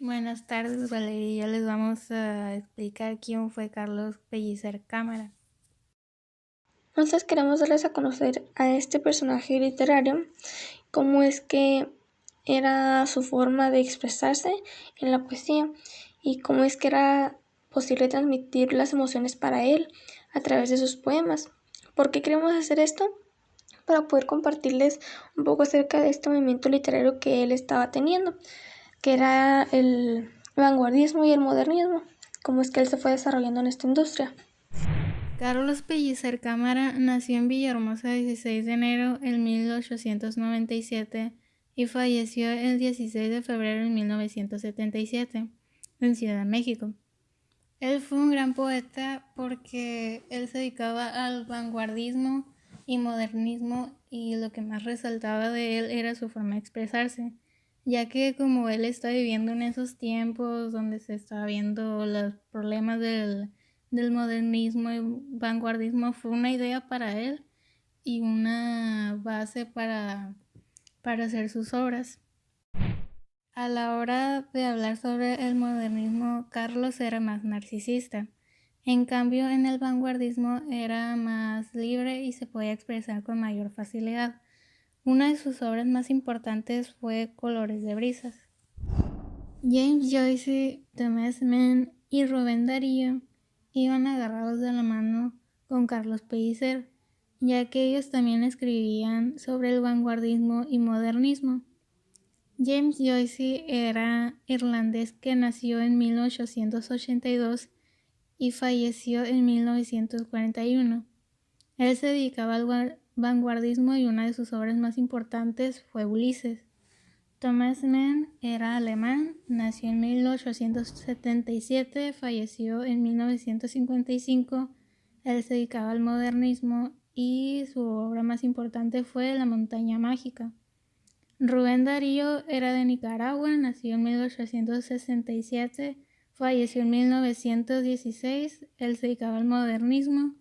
Buenas tardes, Valeria. Les vamos a explicar quién fue Carlos Pellicer Cámara. Nosotros queremos darles a conocer a este personaje literario, cómo es que era su forma de expresarse en la poesía y cómo es que era posible transmitir las emociones para él a través de sus poemas. ¿Por qué queremos hacer esto? Para poder compartirles un poco acerca de este movimiento literario que él estaba teniendo, que era el vanguardismo y el modernismo, cómo es que él se fue desarrollando en esta industria. Carlos Pellicer Cámara nació en Villahermosa el 16 de enero de 1897 y falleció el 16 de febrero de 1977 en Ciudad de México. Él fue un gran poeta porque él se dedicaba al vanguardismo y modernismo, y lo que más resaltaba de él era su forma de expresarse, ya que como él está viviendo en esos tiempos donde se estaba viendo los problemas del modernismo y vanguardismo, fue una idea para él y una base para hacer sus obras. A la hora de hablar sobre el modernismo, Carlos era más narcisista. En cambio, en el vanguardismo era más libre y se podía expresar con mayor facilidad. Una de sus obras más importantes fue Colores de brisas. James Joyce, Thomas Mann y Rubén Darío iban agarrados de la mano con Carlos Pellicer, ya que ellos también escribían sobre el vanguardismo y modernismo. James Joyce era irlandés que nació en 1882 y falleció en 1941. Él se dedicaba al vanguardismo y una de sus obras más importantes fue Ulises. Thomas Mann era alemán, nació en 1877, falleció en 1955. Él se dedicaba al modernismo y su obra más importante fue La montaña mágica. Rubén Darío era de Nicaragua, nació en 1867, falleció en 1916. Él se dedicaba al modernismo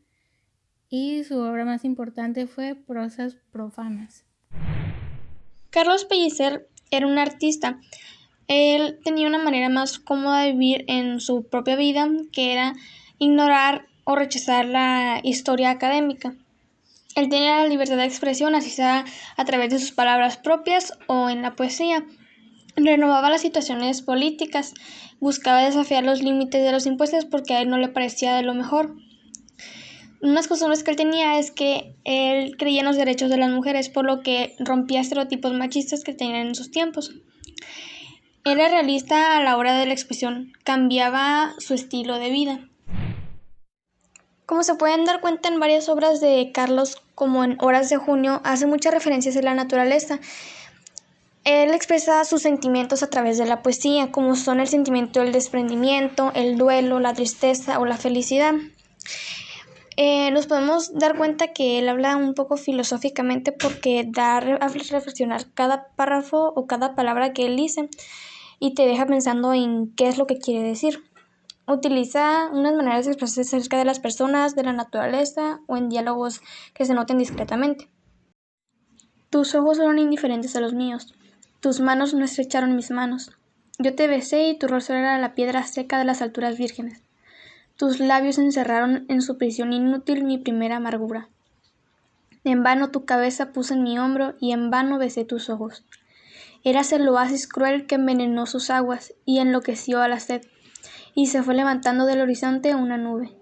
y su obra más importante fue Prosas profanas. Carlos Pellicer era un artista. Él tenía una manera más cómoda de vivir en su propia vida, que era ignorar o rechazar la historia académica. Él tenía la libertad de expresión, así sea a través de sus palabras propias o en la poesía. Renovaba las situaciones políticas, buscaba desafiar los límites de los impuestos porque a él no le parecía de lo mejor. Unas costumbres que él tenía es que él creía en los derechos de las mujeres, por lo que rompía estereotipos machistas que tenían en sus tiempos. Era realista a la hora de la expresión, cambiaba su estilo de vida. Como se pueden dar cuenta en varias obras de Carlos, como en Horas de Junio, hace muchas referencias a la naturaleza. Él expresa sus sentimientos a través de la poesía, como son el sentimiento del desprendimiento, el duelo, la tristeza o la felicidad. Nos podemos dar cuenta que él habla un poco filosóficamente porque da a reflexionar cada párrafo o cada palabra que él dice y te deja pensando en qué es lo que quiere decir. Utiliza unas maneras de expresarse acerca de las personas, de la naturaleza o en diálogos que se noten discretamente. Tus ojos fueron indiferentes a los míos, tus manos no estrecharon mis manos. Yo te besé y tu rostro era la piedra seca de las alturas vírgenes. Tus labios encerraron en su prisión inútil mi primera amargura. En vano tu cabeza puse en mi hombro y en vano besé tus ojos. Eras el oasis cruel que envenenó sus aguas y enloqueció a la sed, y se fue levantando del horizonte una nube.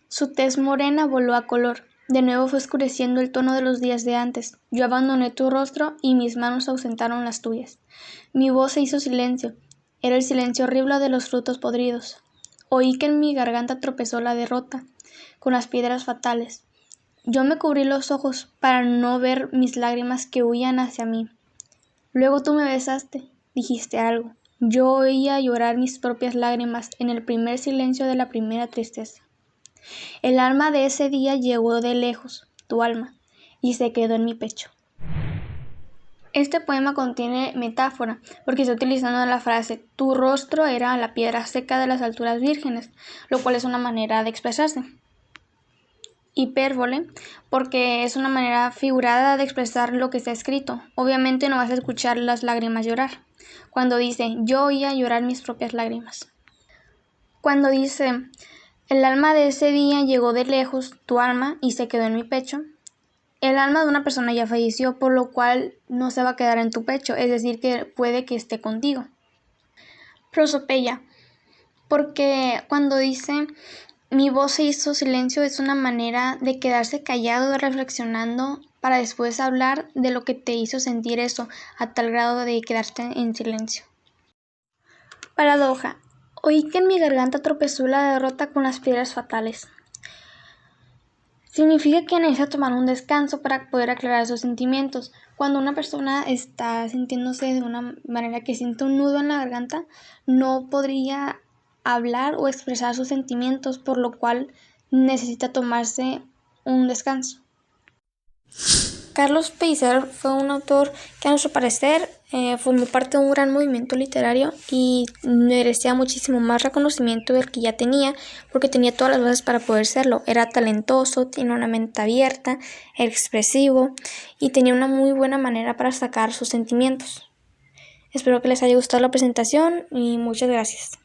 Su tez morena voló a color, de nuevo fue oscureciendo el tono de los días de antes. Yo abandoné tu rostro y mis manos ausentaron las tuyas. Mi voz se hizo silencio, era el silencio horrible de los frutos podridos. Oí que en mi garganta tropezó la derrota, con las piedras fatales. Yo me cubrí los ojos para no ver mis lágrimas que huían hacia mí. Luego tú me besaste, dijiste algo. Yo oía llorar mis propias lágrimas en el primer silencio de la primera tristeza. El alma de ese día llegó de lejos, tu alma, y se quedó en mi pecho. Este poema contiene metáfora, porque está utilizando la frase tu rostro era la piedra seca de las alturas vírgenes, lo cual es una manera de expresarse. hipérbole porque es una manera figurada de expresar lo que está escrito. Obviamente no vas a escuchar las lágrimas llorar. Cuando dice, yo oía llorar mis propias lágrimas. Cuando dice, el alma de ese día llegó de lejos, tu alma, y se quedó en mi pecho. El alma de una persona ya falleció, por lo cual no se va a quedar en tu pecho, es decir, que puede que esté contigo. Prosopeya, porque cuando dice mi voz se hizo silencio es una manera de quedarse callado, reflexionando, para después hablar de lo que te hizo sentir eso, a tal grado de quedarte en silencio. Paradoja. Oí que en mi garganta tropezó la derrota con las piedras fatales. Significa que necesita tomar un descanso para poder aclarar sus sentimientos. Cuando una persona está sintiéndose de una manera que siente un nudo en la garganta, no podría hablar o expresar sus sentimientos, por lo cual necesita tomarse un descanso. Carlos Pellicer fue un autor que, a nuestro parecer, formó parte de un gran movimiento literario y merecía muchísimo más reconocimiento del que ya tenía, porque tenía todas las bases para poder serlo. Era talentoso, tenía una mente abierta, era expresivo y tenía una muy buena manera para sacar sus sentimientos. Espero que les haya gustado la presentación y muchas gracias.